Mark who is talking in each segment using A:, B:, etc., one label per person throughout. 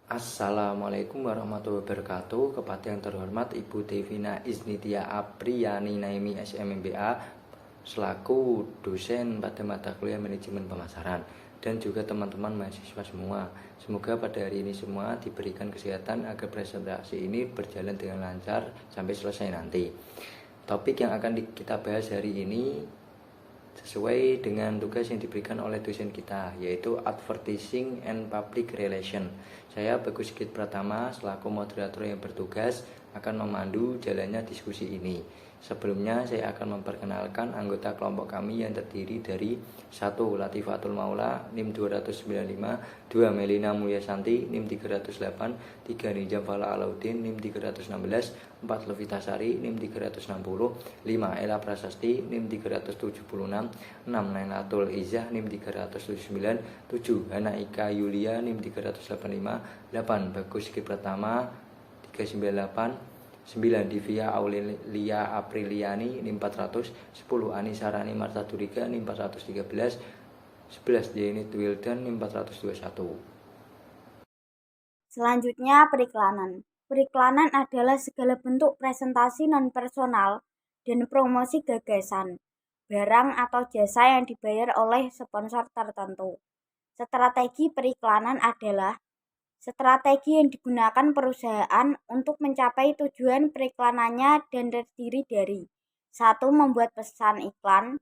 A: Assalamualaikum warahmatullahi wabarakatuh. Kepada yang terhormat Ibu Devina Isnitia Apriani Naimi SMMBA selaku dosen pada mata kuliah manajemen pemasaran, dan juga teman-teman mahasiswa semua. Semoga pada hari ini semua diberikan kesehatan agar presentasi ini berjalan dengan lancar sampai selesai nanti. Topik yang akan kita bahas hari ini sesuai dengan tugas yang diberikan oleh dosen kita, yaitu Advertising and Public Relation. Saya Bagus Sigit Pratama selaku moderator yang bertugas akan memandu jalannya diskusi ini. Sebelumnya saya akan memperkenalkan anggota kelompok kami yang terdiri dari 1. Latifatul Maula NIM 295, 2. Melina Mulyasanti NIM 308, 3. Nijam Fala Alauddin NIM 316, 4. Levita Sari NIM 360, 5. Ella Prasasti NIM 376, 6. Nainatul Izzah NIM 379, 7. Hana Ika Yulia NIM 385, 8. Bagus Sigit Pratama 398, 9. Divya Aurelia Apriliani NIM 400, 10. Anissa Rani Marta Durika NIM 413, 11. Jenit Wildan NIM 421.
B: Selanjutnya, periklanan. Periklanan adalah segala bentuk presentasi non-personal dan promosi gagasan, barang atau jasa yang dibayar oleh sponsor tertentu. Strategi periklanan adalah strategi yang digunakan perusahaan untuk mencapai tujuan periklanannya dan terdiri dari 1. Membuat pesan iklan,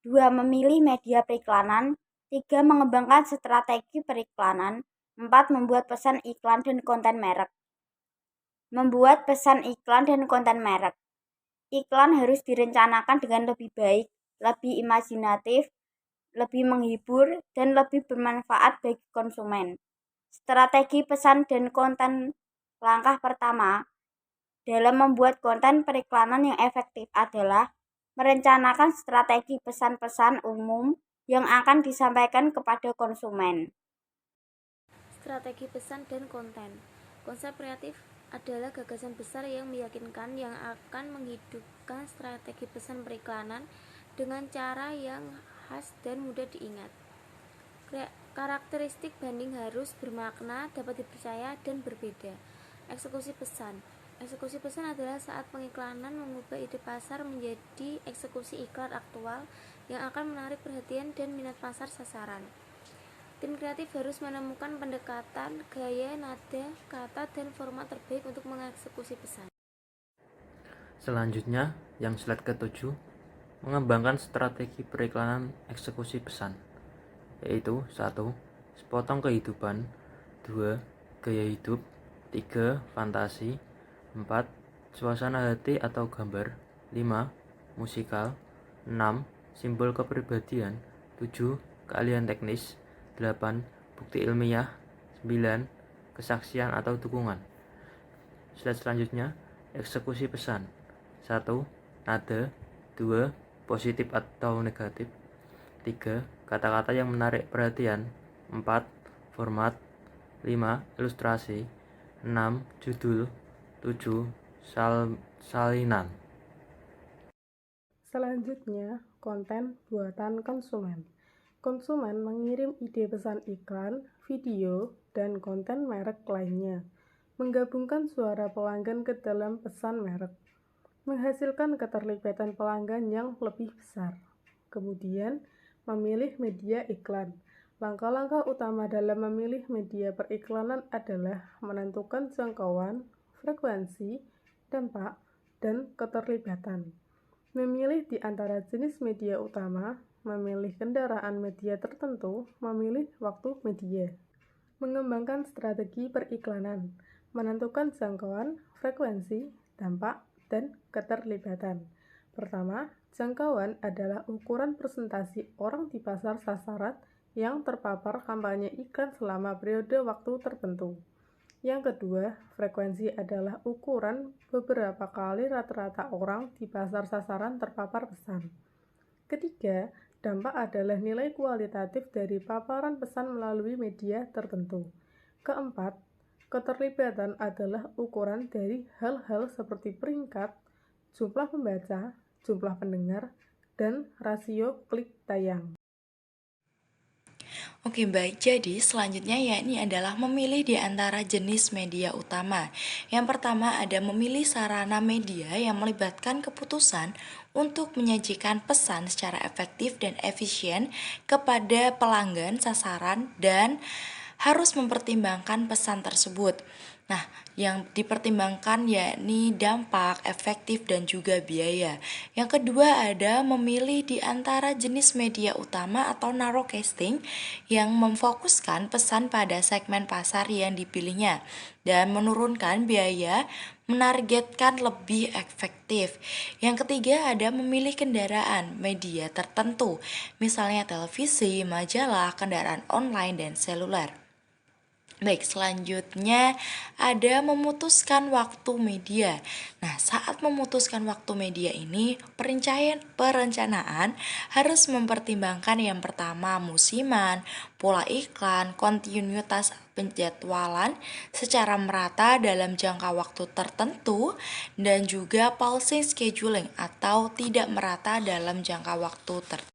B: 2. Memilih media periklanan, 3. Mengembangkan strategi periklanan, 4. Membuat pesan iklan dan konten merek. Membuat pesan iklan dan konten merek. Iklan harus direncanakan dengan lebih baik, lebih imajinatif, lebih menghibur, dan lebih bermanfaat bagi konsumen. Strategi pesan dan konten. Langkah pertama dalam membuat konten periklanan yang efektif adalah merencanakan strategi pesan-pesan umum yang akan disampaikan kepada konsumen.
C: Strategi pesan dan konten. Konsep kreatif adalah gagasan besar yang meyakinkan yang akan menghidupkan strategi pesan periklanan dengan cara yang khas dan mudah diingat. Karakteristik banding harus bermakna, dapat dipercaya, dan berbeda. Eksekusi pesan. Eksekusi pesan adalah saat pengiklanan mengubah ide pasar menjadi eksekusi iklan aktual yang akan menarik perhatian dan minat pasar sasaran. Tim kreatif harus menemukan pendekatan, gaya, nada, kata, dan format terbaik untuk mengeksekusi pesan.
A: Selanjutnya, yang slide ke-7, mengembangkan strategi periklanan eksekusi pesan, yaitu 1. Sepotong kehidupan, 2. Gaya hidup, 3. Fantasi, 4. Suasana hati atau gambar, 5. Musikal, 6. Simbol kepribadian, 7. Keahlian teknis, 8. Bukti ilmiah, 9. Kesaksian atau dukungan. Slide selanjutnya, eksekusi pesan. 1. Nada, 2. Positif atau negatif, 3. Kata-kata yang menarik perhatian, 4. Format, 5. Ilustrasi, 6. Judul, 7. Salinan.
D: Selanjutnya, konten buatan konsumen. Konsumen mengirim ide pesan iklan, video, dan konten merek lainnya. Menggabungkan suara pelanggan ke dalam pesan merek. Menghasilkan keterlibatan pelanggan yang lebih besar. Kemudian, memilih media iklan. Langkah-langkah utama dalam memilih media periklanan adalah menentukan jangkauan, frekuensi, dampak, dan keterlibatan. Memilih di antara jenis media utama, memilih kendaraan media tertentu, memilih waktu media. Mengembangkan strategi periklanan, menentukan jangkauan, frekuensi, dampak, dan keterlibatan. Pertama, jangkauan adalah ukuran presentasi orang di pasar sasaran yang terpapar kampanye iklan selama periode waktu tertentu. Yang kedua, frekuensi adalah ukuran beberapa kali rata-rata orang di pasar sasaran terpapar pesan. Ketiga, dampak adalah nilai kualitatif dari paparan pesan melalui media tertentu. Keempat, keterlibatan adalah ukuran dari hal-hal seperti peringkat, jumlah pembaca, jumlah pendengar, dan rasio klik tayang.
E: Oke, baik. Jadi, selanjutnya yakni adalah memilih di antara jenis media utama. Yang pertama ada memilih sarana media yang melibatkan keputusan untuk menyajikan pesan secara efektif dan efisien kepada pelanggan sasaran dan harus mempertimbangkan pesan tersebut. Nah, yang dipertimbangkan yakni dampak, efektif, dan juga biaya. Yang kedua ada memilih di antara jenis media utama atau narrowcasting yang memfokuskan pesan pada segmen pasar yang dipilihnya dan menurunkan biaya, menargetkan lebih efektif. Yang ketiga ada memilih kendaraan media tertentu, misalnya televisi, majalah, kendaraan online, dan seluler. Baik, selanjutnya ada memutuskan waktu media. Nah, saat memutuskan waktu media ini, perencanaan harus mempertimbangkan yang pertama musiman, pola iklan, kontinuitas penjadwalan secara merata dalam jangka waktu tertentu, dan juga pulsing scheduling atau tidak merata dalam jangka waktu tertentu.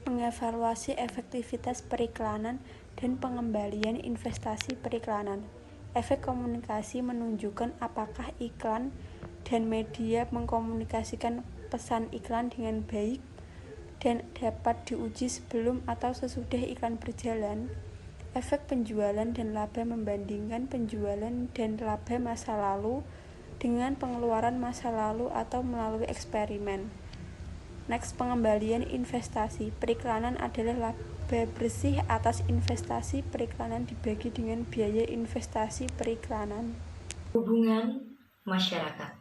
C: Mengevaluasi efektivitas periklanan dan pengembalian investasi periklanan. Efek komunikasi menunjukkan apakah iklan dan media mengkomunikasikan pesan iklan dengan baik dan dapat diuji sebelum atau sesudah iklan berjalan. Efek penjualan dan laba membandingkan penjualan dan laba masa lalu dengan pengeluaran masa lalu atau melalui eksperimen. Next, pengembalian investasi. Periklanan adalah laba bersih atas investasi periklanan dibagi dengan biaya investasi periklanan.
F: Hubungan masyarakat.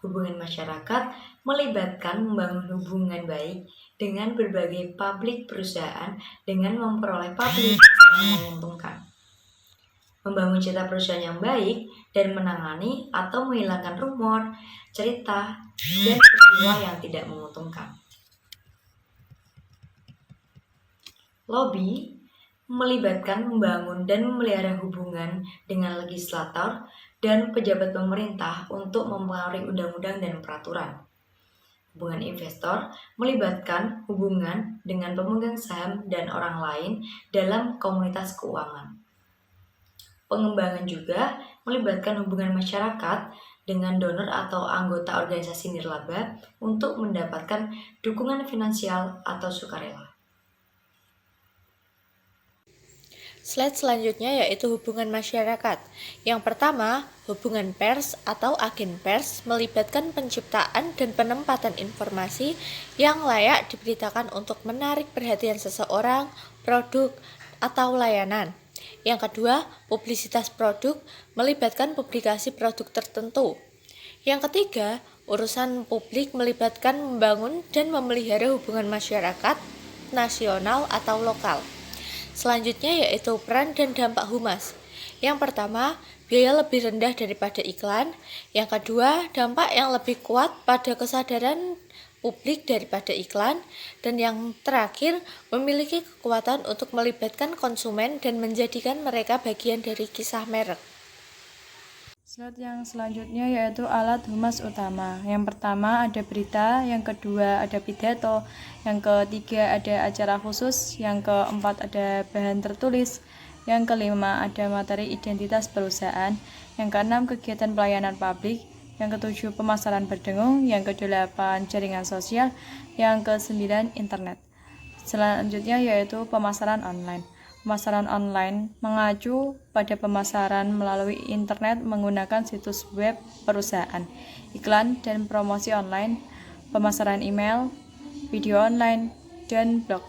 F: Hubungan masyarakat melibatkan membangun hubungan baik dengan berbagai publik perusahaan dengan memperoleh publik yang menguntungkan. Membangun citra perusahaan yang baik dan menangani atau menghilangkan rumor, cerita, dan peristiwa yang tidak menguntungkan. Lobby melibatkan membangun dan memelihara hubungan dengan legislator dan pejabat pemerintah untuk mempengaruhi undang-undang dan peraturan. Hubungan investor melibatkan hubungan dengan pemegang saham dan orang lain dalam komunitas keuangan. Pengembangan juga melibatkan hubungan masyarakat dengan donor atau anggota organisasi nirlaba untuk mendapatkan dukungan finansial atau sukarela.
E: Slide selanjutnya yaitu hubungan masyarakat. Yang pertama, hubungan pers atau agen pers melibatkan penciptaan dan penempatan informasi yang layak diberitakan untuk menarik perhatian seseorang, produk, atau layanan. Yang kedua, publisitas produk melibatkan publikasi produk tertentu. Yang ketiga, urusan publik melibatkan membangun dan memelihara hubungan masyarakat, nasional atau lokal. Selanjutnya yaitu peran dan dampak humas. Yang pertama, biaya lebih rendah daripada iklan. Yang kedua, dampak yang lebih kuat pada kesadaran publik daripada iklan. Dan yang terakhir, memiliki kekuatan untuk melibatkan konsumen dan menjadikan mereka bagian dari kisah merek.
G: Slide yang selanjutnya yaitu alat humas utama. Yang pertama ada berita, yang kedua ada pidato, yang ketiga ada acara khusus, yang keempat ada bahan tertulis, yang kelima ada materi identitas perusahaan, yang keenam kegiatan pelayanan publik, yang ketujuh pemasaran berdengung, yang kedelapan jaringan sosial, yang kesembilan internet. Selanjutnya yaitu pemasaran online. Pemasaran online mengacu pada pemasaran melalui internet menggunakan situs web perusahaan, iklan dan promosi online, pemasaran email, video online, dan blog.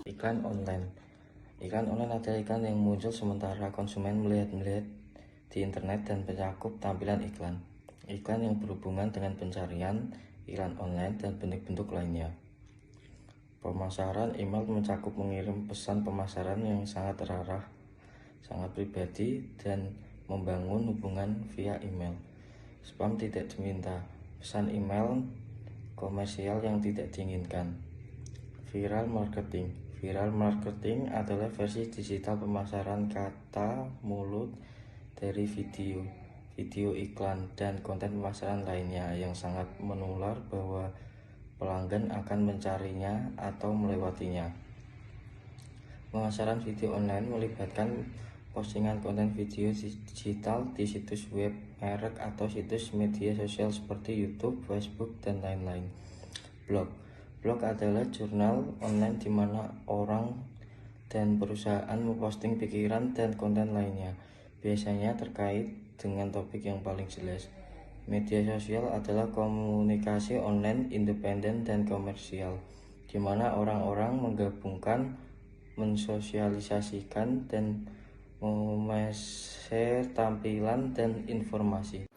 A: Iklan online. Iklan online adalah iklan yang muncul sementara konsumen melihat di internet dan mencakup tampilan iklan. Iklan yang berhubungan dengan pencarian, iklan online, dan bentuk-bentuk lainnya. Pemasaran email mencakup mengirim pesan pemasaran yang sangat terarah, sangat pribadi, dan membangun hubungan via email. Spam tidak diminta, pesan email komersial yang tidak diinginkan. Viral marketing. Viral marketing adalah versi digital pemasaran kata mulut dari video iklan, dan konten pemasaran lainnya yang sangat menular bahwa pelanggan akan mencarinya atau melewatinya. Pemasaran video online melibatkan postingan konten video digital di situs web, merek, atau situs media sosial seperti YouTube, Facebook, dan lain-lain. Blog adalah jurnal online di mana orang dan perusahaan memposting pikiran dan konten lainnya, biasanya terkait dengan topik yang paling jelas. Media sosial adalah komunikasi online independen dan komersial, di mana orang-orang menggabungkan, mensosialisasikan, dan share tampilan dan informasi.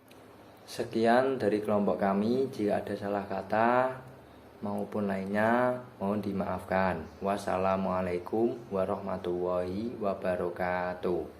A: Sekian dari kelompok kami. Jika ada salah kata maupun lainnya, mohon dimaafkan. Wassalamualaikum warahmatullahi wabarakatuh.